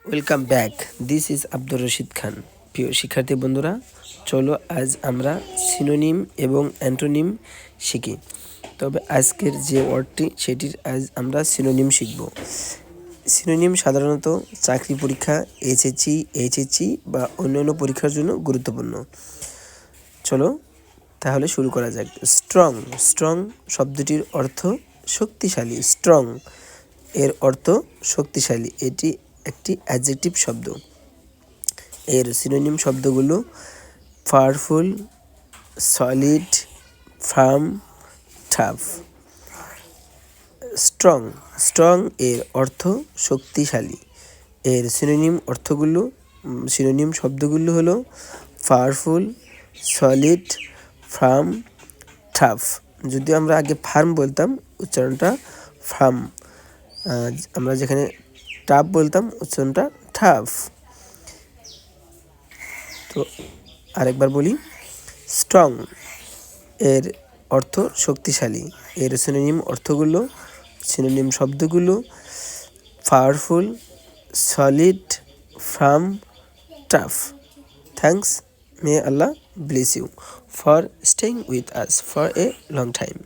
Welcome back. This is Abdur Rashid Khan. প্রিয় শিক্ষার্থী বন্ধুরা, চলো আজ আমরা সিনোনিম এবং অ্যান্টোনিম শিখি। তবে আজকের যে ওয়ার্ডটি সেটির আজ আমরা সিনোনিম শিখব। সিনোনিম সাধারণত চাকরি পরীক্ষা, এইচএসসি বা অন্যান্য পরীক্ষার জন্য গুরুত্বপূর্ণ। চলো তাহলে শুরু করা যাক। স্ট্রং। স্ট্রং শব্দটির অর্থ শক্তিশালী। স্ট্রং এর অর্থ শক্তিশালী। এটি একটি অ্যাডজেক্টিভ শব্দ। এর সিনোনিম শব্দগুলো powerful, solid, farm, tough. Strong. Strong এর অর্থ শক্তিশালী। এর সিনোনিম শব্দগুলো হলো পাওয়ারফুল, সলিড, ফার্ম, টাফ। যদি আমরা আগে ফার্ম বলতাম উচ্চারণটা ফার্ম, আমরা যেখানে টাফ বলতাম উচ্চারণটা টাফ। তো আরেকবার বলি, স্ট্রং এর অর্থ শক্তিশালী। এর সিনোনিম শব্দগুলো powerful, solid, farm, tough. Thanks. May Allah bless you for staying with us for a long time.